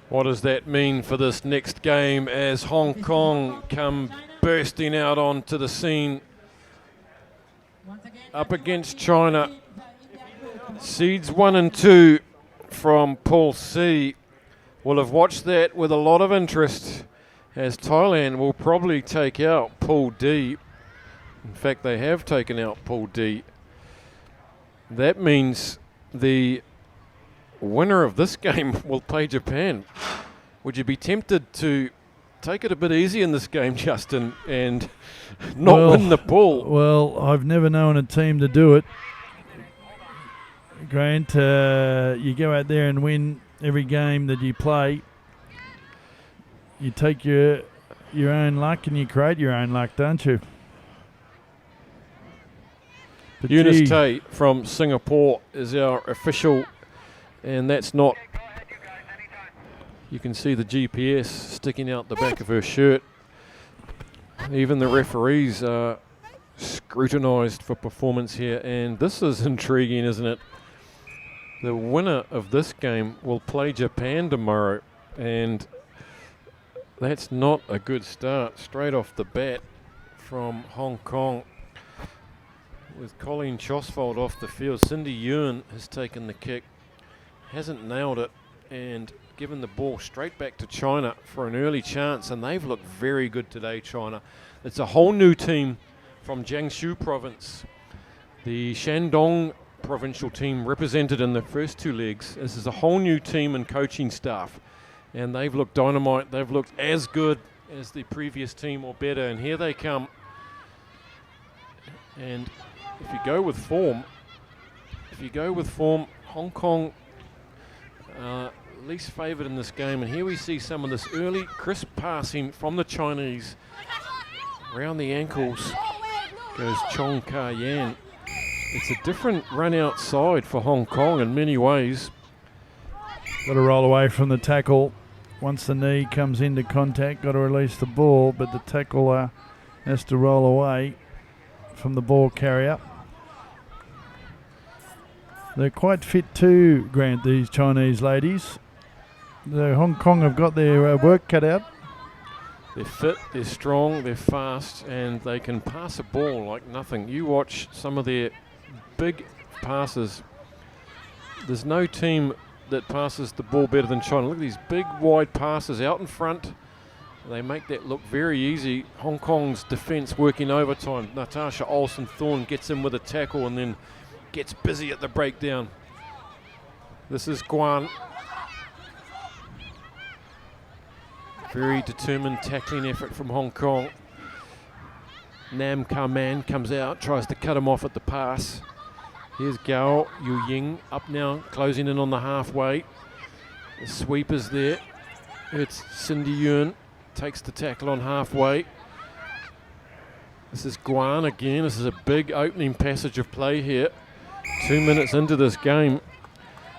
What does that mean for this next game as Hong Kong come bursting out onto the scene up against China? Seeds 1 and 2 from Pool C will have watched that with a lot of interest, as Thailand will probably take out Pool D. In fact, they have taken out Pool D. That means the winner of this game will play Japan. Would you be tempted to take it a bit easy in this game, Justin, and not win the pool? Well, I've never known a team to do it. Grant, you go out there and win every game that you play. You take your own luck and you create your own luck, don't you? But Eunice Tay from Singapore is our official, and that's not, you can see the GPS sticking out the back of her shirt. Even the referees are scrutinised for performance here, and this is intriguing, isn't it? The winner of this game will play Japan tomorrow, and that's not a good start straight off the bat from Hong Kong. With Colleen Chosfold off the field, Cindy Yuan has taken the kick, hasn't nailed it, and given the ball straight back to China for an early chance, and they've looked very good today, China. It's a whole new team from Jiangsu province. The Shandong provincial team represented in the first two legs. This is a whole new team and coaching staff, and they've looked dynamite. They've looked as good as the previous team or better, and here they come. And if you go with form, Hong Kong least favoured in this game, and here we see some of this early crisp passing from the Chinese. Around the ankles goes Chong Ka-Yan. It's a different run outside for Hong Kong in many ways. Got to roll away from the tackle. Once the knee comes into contact, got to release the ball, but the tackler has to roll away from the ball carrier. They're quite fit too, Grant, these Chinese ladies. The Hong Kong have got their work cut out. They're fit, they're strong, they're fast, and they can pass a ball like nothing. You watch some of their big passes. There's no team that passes the ball better than China. Look at these big, wide passes out in front. They make that look very easy. Hong Kong's defence working overtime. Natasha Olsen-Thorne gets in with a tackle and then gets busy at the breakdown. This is Guan. Very determined tackling effort from Hong Kong. Nam Ka-Man comes out, tries to cut him off at the pass. Here's Gao Yu Ying up now, closing in on the halfway. The sweep is there. It's Cindy Yuan, takes the tackle on halfway. This is Guan again. This is a big opening passage of play here. 2 minutes into this game.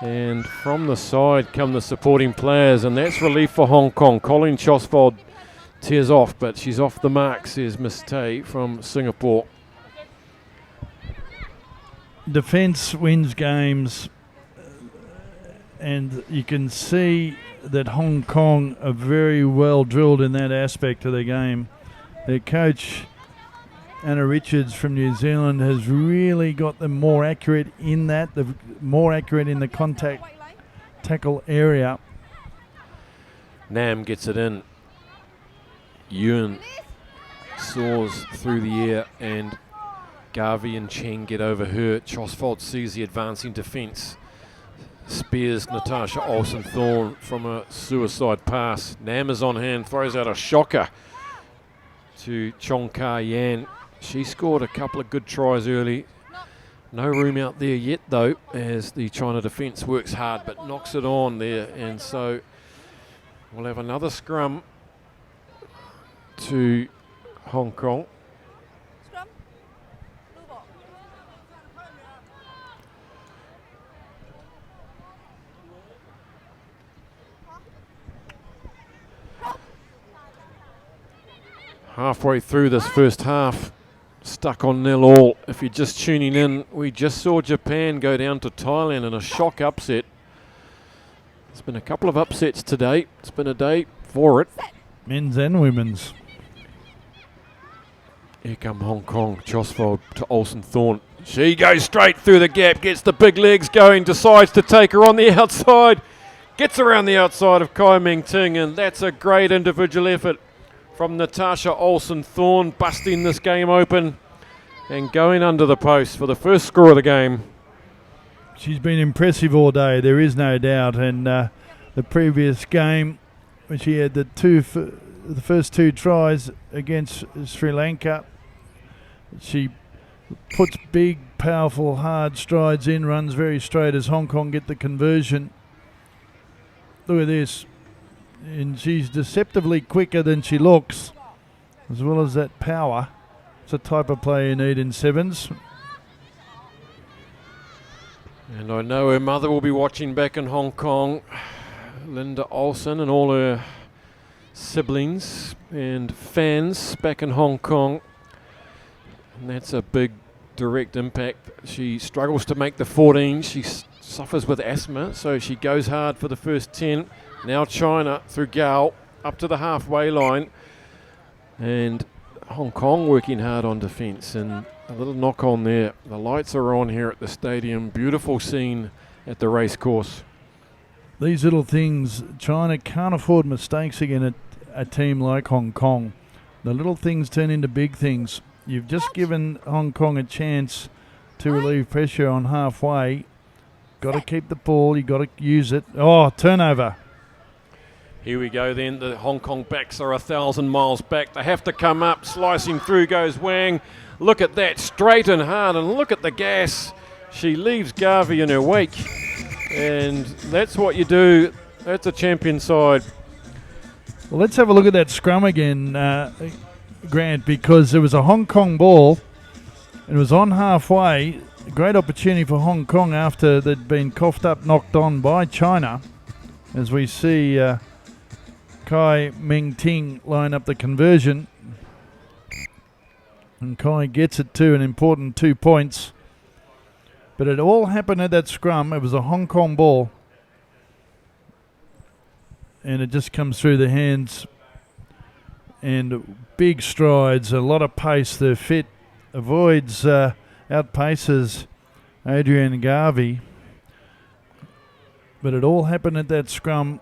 And from the side come the supporting players, and that's relief for Hong Kong. Colleen Chosfold tears off, but she's off the mark, says Miss Tay from Singapore. Defence wins games, and you can see that Hong Kong are very well drilled in that aspect of the game. Their coach, Anna Richards from New Zealand, has really got them more accurate in that, more accurate in the contact tackle area. Nam gets it in. Yuan soars through the air, and Garvey and Cheng get over her. Chosfold sees the advancing defence. Spears Natasha Olsen-Thorne from a suicide pass. Nam is on hand, throws out a shocker to Chong Ka-Yan. She scored a couple of good tries early. No room out there yet, though, as the China defence works hard, but knocks it on there. And so we'll have another scrum to Hong Kong. Halfway through this first half, stuck on 0-0. If you're just tuning in, we just saw Japan go down to Thailand in a shock upset. There's been a couple of upsets today. It's been a day for it. Men's and women's. Here come Hong Kong. Chosfold to Olsen Thorne. She goes straight through the gap, gets the big legs going, decides to take her on the outside. Gets around the outside of Kai Ming Ting, and that's a great individual effort from Natasha Olsen Thorne, busting this game open and going under the post for the first score of the game. She's been impressive all day, there is no doubt. And the previous game, when she had the first two tries against Sri Lanka, she puts big, powerful, hard strides in, runs very straight as Hong Kong get the conversion. Look at this. And she's deceptively quicker than she looks, as well as that power. It's a type of player you need in sevens. And I know her mother will be watching back in Hong Kong, Linda Olsen, and all her siblings and fans back in Hong Kong. And that's a big direct impact. She struggles to make the 14. She suffers with asthma, so she goes hard for the first 10. Now China through Gao up to the halfway line. And Hong Kong working hard on defence, and a little knock on there. The lights are on here at the stadium. Beautiful scene at the race course. These little things, China can't afford mistakes against a team like Hong Kong. The little things turn into big things. You've just given Hong Kong a chance to relieve pressure on halfway. Got to keep the ball. You got to use it. Oh, turnover. Here we go then. The Hong Kong backs are 1,000 miles back. They have to come up. Slicing through goes Wang. Look at that, straight and hard, and look at the gas. She leaves Garvey in her wake. And that's what you do. That's a champion side. Well, let's have a look at that scrum again, Grant, because it was a Hong Kong ball. It was on halfway. A great opportunity for Hong Kong after they'd been coughed up, knocked on by China. As we see Kai Ming Ting line up the conversion. And Kai gets it to an important 2 points. But it all happened at that scrum. It was a Hong Kong ball. And it just comes through the hands. And big strides, a lot of pace. They're fit. Avoids, outpaces Adrian Garvey. But it all happened at that scrum.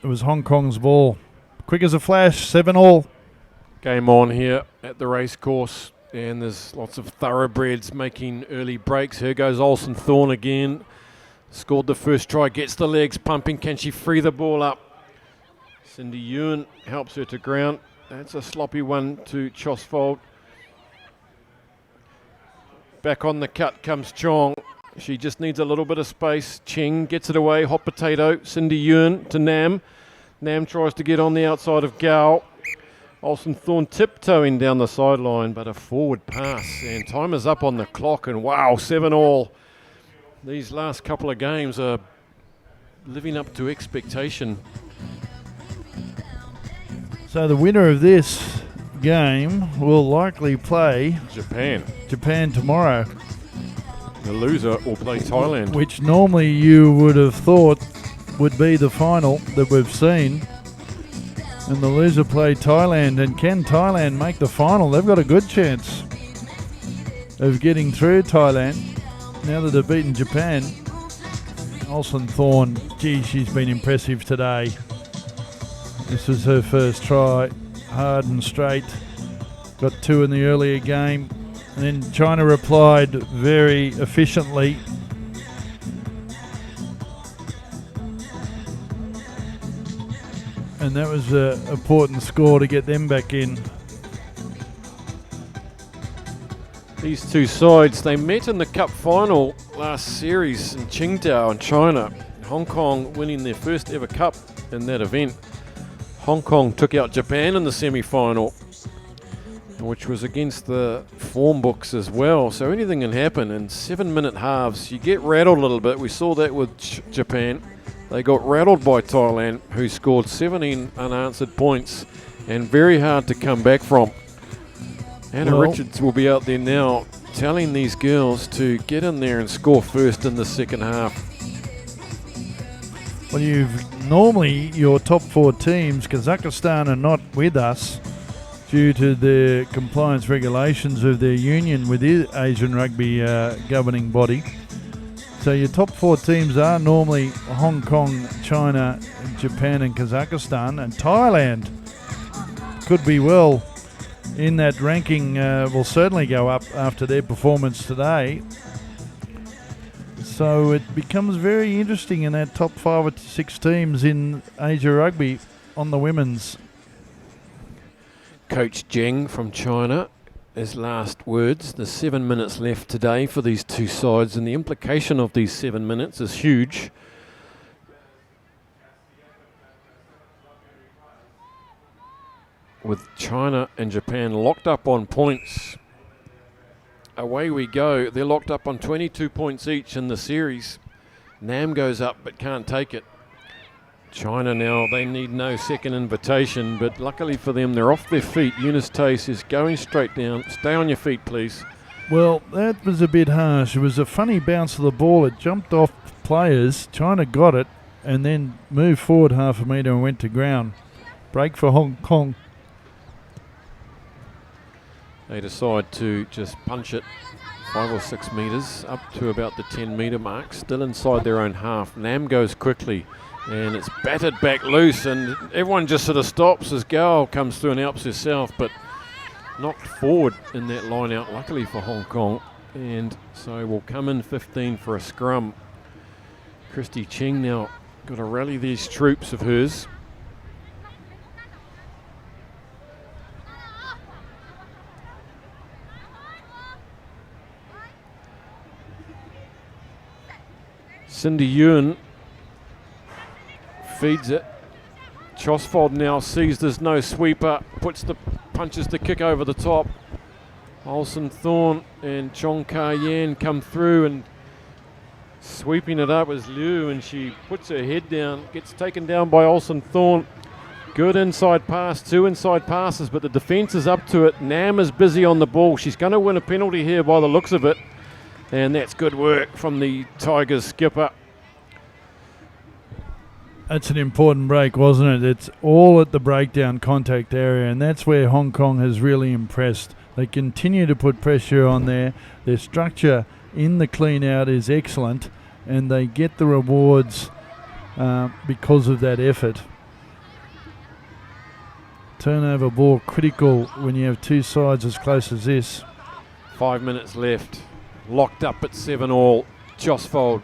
It was Hong Kong's ball. Quick as a flash, 7-all. Game on here at the race course, and there's lots of thoroughbreds making early breaks. Here goes Olsen Thorne again. Scored the first try, gets the legs pumping. Can she free the ball up? Cindy Ewan helps her to ground. That's a sloppy one to Chosfold. Back on the cut comes Chong. She just needs a little bit of space. Cheng gets it away. Hot potato. Cindy Ewan to Nam. Nam tries to get on the outside of Gao. Olsen Thorne tiptoeing down the sideline, but a forward pass. And time is up on the clock. And wow, 7-all. These last couple of games are living up to expectation. So the winner of this game will likely play Japan tomorrow. The loser will play Thailand. Which normally you would have thought would be the final that we've seen. And the loser play Thailand. And can Thailand make the final? They've got a good chance of getting through Thailand now that they've beaten Japan. Olsen Thorne, gee, she's been impressive today. This was her first try, hard and straight. Got 2 in the earlier game. And then China replied very efficiently. And that was an important score to get them back in. These two sides, they met in the cup final last series in Qingdao in China. Hong Kong winning their first ever cup in that event. Hong Kong took out Japan in the semi-final, which was against the form books as well. So anything can happen in 7-minute halves. You get rattled a little bit. We saw that with Japan. They got rattled by Thailand, who scored 17 unanswered points and very hard to come back from. Anna Richards will be out there now telling these girls to get in there and score first in the second half. Well, normally your top 4 teams, Kazakhstan are not with us due to the compliance regulations of their union with the Asian Rugby governing body. So your top 4 teams are normally Hong Kong, China, Japan and Kazakhstan, and Thailand could be well in that ranking, will certainly go up after their performance today. So it becomes very interesting in that top 5 or 6 teams in Asia Rugby on the women's. Coach Zheng from China, his last words. There's 7 minutes left today for these two sides, and the implication of these 7 minutes is huge. With China and Japan locked up on points, away we go. They're locked up on 22 points each in the series. Nam goes up but can't take it. China now, they need no second invitation, but luckily for them, they're off their feet. Eunice Tay says, going straight down. Stay on your feet, please. Well, that was a bit harsh. It was a funny bounce of the ball. It jumped off players. China got it and then moved forward half a metre and went to ground. Break for Hong Kong. They decide to just punch it 5 or 6 metres up to about the 10 metre mark, still inside their own half. Nam goes quickly and it's battered back loose, and everyone just sort of stops as Gao comes through and helps herself, but knocked forward in that line out, luckily for Hong Kong. And so we'll come in 15 for a scrum. Christy Cheng now got to rally these troops of hers. Cindy Ewan feeds it. Chosfold now sees there's no sweeper, punches the kick over the top. Olsen Thorne and Chong Ka Yan come through, and sweeping it up is Liu, and she puts her head down, gets taken down by Olsen Thorne. Good inside pass, 2 inside passes, but the defence is up to it. Nam is busy on the ball. She's going to win a penalty here by the looks of it. And that's good work from the Tigers skipper. That's an important break, wasn't it? It's all at the breakdown contact area, and that's where Hong Kong has really impressed. They continue to put pressure on there. Their structure in the clean out is excellent, and they get the rewards because of that effort. Turnover ball critical when you have two sides as close as this. 5 minutes left. Locked up at 7-all. Josfold.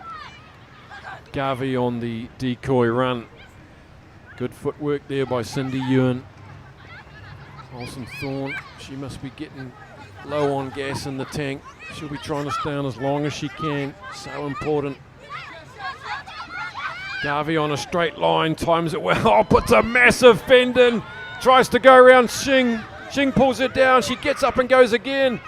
Garvey on the decoy run. Good footwork there by Cindy Ewan. Olsen Thorne, she must be getting low on gas in the tank. She'll be trying to stay on as long as she can. So important. Garvey on a straight line, times it well. Oh, puts a massive fend in. Tries to go around Xing. Xing pulls it down. She gets up and goes again.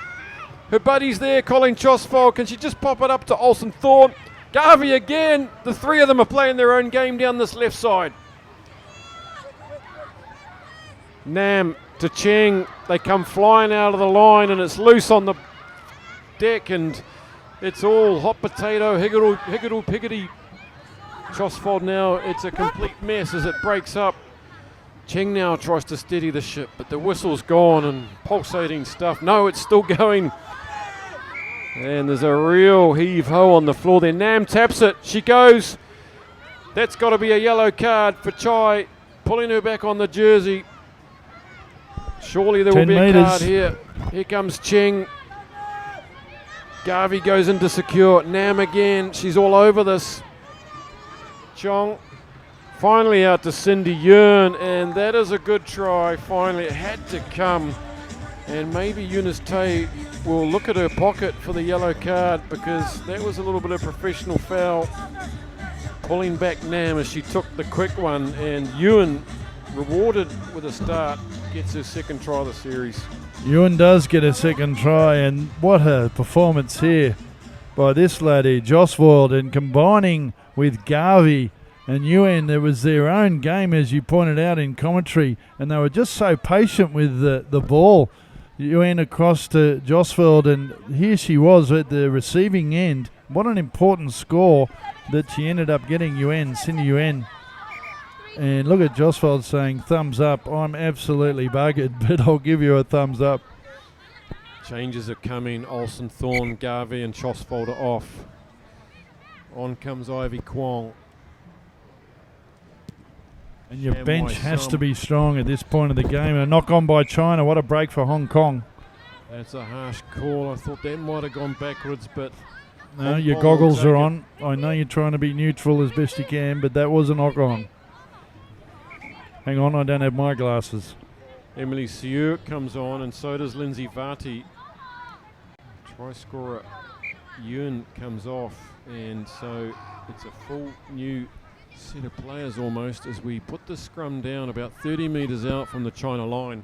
Her buddy's there, Colleen Chosfold. Can she just pop it up to Olsen Thorne? Garvey again. The three of them are playing their own game down this left side. Nam to Cheng. They come flying out of the line, and it's loose on the deck, and it's all hot potato, higgle piggity. Chosfold now, it's a complete mess as it breaks up. Cheng now tries to steady the ship, but the whistle's gone and pulsating stuff. No, it's still going. And there's a real heave-ho on the floor there. Nam taps it. She goes. That's got to be a yellow card for Chai, pulling her back on the jersey. Surely there will be a card here. Here comes Cheng. Garvey goes into secure. Nam again. She's all over this. Chong finally out to Cindy Yearn, and that is a good try. Finally, it had to come. And maybe Eunice Tay will look at her pocket for the yellow card, because that was a little bit of professional foul. Pulling back Nam as she took the quick one, and Ewan, rewarded with a start, gets her second try of the series. Ewan does get a second try, and what a performance here by this laddie, Joswold, and combining with Garvey and Ewan. It was their own game, as you pointed out in commentary, and they were just so patient with the ball. Ewan across to Josfeld, and here she was at the receiving end what an important score that she ended up getting, Cindy Yuen. And look at Josfold saying, thumbs up. I'm absolutely buggered, but I'll give you a thumbs up. Changes are coming. Olsen, Thorne, Garvey and Josfold are off. On comes Ivy Kwong. And your bench has to be strong at this point of the game. A knock on by China. What a break for Hong Kong. That's a harsh call. I thought that might have gone backwards, but... No, your goggles are on. I know you're trying to be neutral as best you can, but that was a knock on. Hang on, I don't have my glasses. Emily Sieur comes on, and so does Lindsay Varty. Try scorer Yuen comes off, and so it's a full new set of players almost as we put the scrum down about 30 metres out from the China line.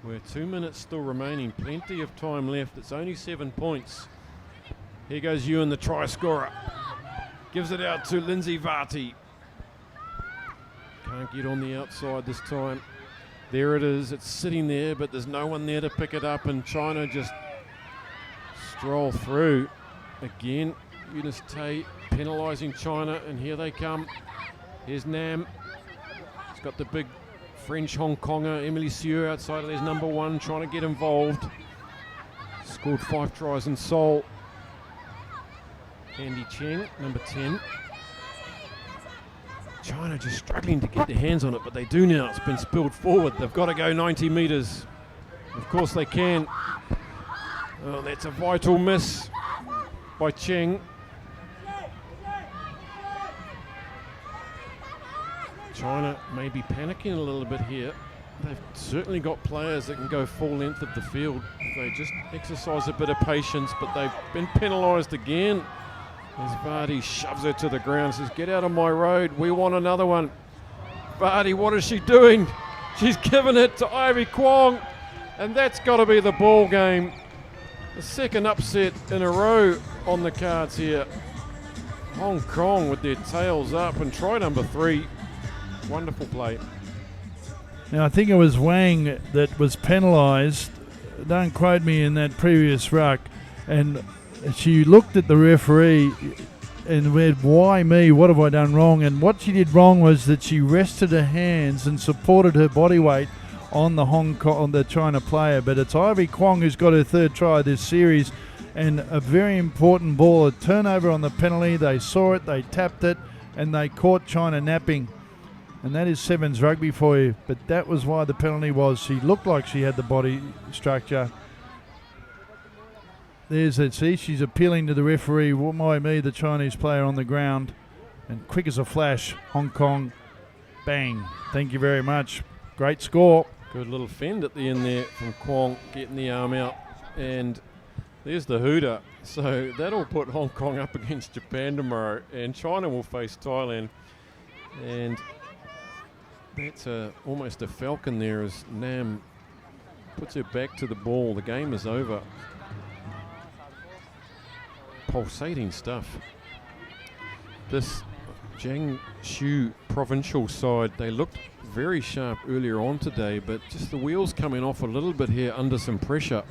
We're 2 minutes still remaining, plenty of time left. It's only 7 points. Here goes Yuen, the try scorer. Gives it out to Lindsay Varty. Can't get on the outside this time. There it is. It's sitting there, but there's no one there to pick it up, and China just stroll through. Again, Eunice Tay penalising China, and here they come. Here's Nam. He's got the big French Hong Konger, Emily Sieur, outside of there's number 1, trying to get involved. Scored 5 tries in Seoul. Andy Cheng, number 10. China just struggling to get their hands on it, but they do now. It's been spilled forward. They've got to go 90 metres. Of course they can. Oh, that's a vital miss by Cheng. China may be panicking a little bit here. They've certainly got players that can go full length of the field if they just exercise a bit of patience, but they've been penalised again. As Varty shoves her to the ground, says, get out of my road, we want another one. Varty, what is she doing? She's given it to Ivy Kwong, and that's got to be the ball game. The second upset in a row on the cards here. Hong Kong with their tails up, and try number 3. Wonderful play. Now, I think it was Wang that was penalised. Don't quote me in that previous ruck. And she looked at the referee and went, why me? What have I done wrong? And what she did wrong was that she rested her hands and supported her body weight on the China player. But it's Ivy Kwong who's got her 3rd try this series, and a very important ball, a turnover on the penalty. They saw it, they tapped it, and they caught China napping. And that is Sevens rugby for you. But that was why the penalty was. She looked like she had the body structure. There's it. See, she's appealing to the referee. Why me, the Chinese player on the ground. And quick as a flash, Hong Kong, bang. Thank you very much. Great score. Good little fend at the end there from Kwong, getting the arm out. And there's the hooter. So that'll put Hong Kong up against Japan tomorrow. And China will face Thailand. And that's almost a falcon there as Nam puts her back to the ball. The game is over. Pulsating stuff. This Jiangsu provincial side, they looked very sharp earlier on today, but just the wheels coming off a little bit here under some pressure.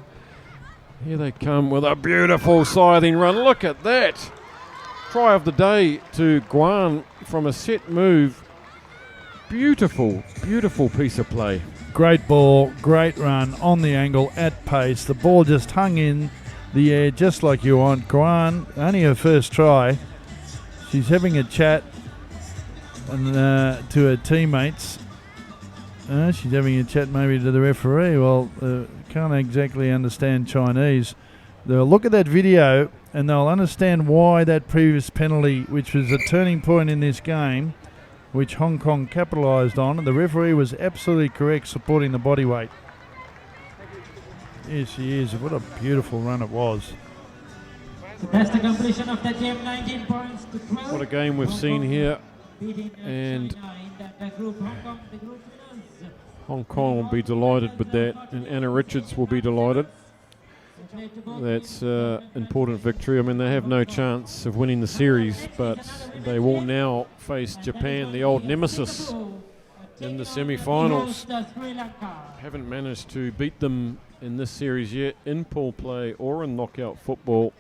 Here they come with a beautiful scything run. Look at that. Try of the day to Guan from a set move. Beautiful, beautiful piece of play. Great ball, great run on the angle at pace. The ball just hung in the air just like you want. Guan, only her 1st try. She's having a chat to her teammates. She's having a chat maybe to the referee. Well, can't exactly understand Chinese. They'll look at that video and they'll understand why that previous penalty, which was a turning point in this game, which Hong Kong capitalised on, and the referee was absolutely correct supporting the body weight. Yes, she is. What a beautiful run it was. That's the completion of the game, 19 points to 12. What a game we've seen here. And Hong Kong will be delighted with that, and Anna Richards will be delighted. That's an important victory. I mean, they have no chance of winning the series, but they will now face Japan, the old nemesis, in the semi-finals. Haven't managed to beat them in this series yet, in pool play or in knockout football.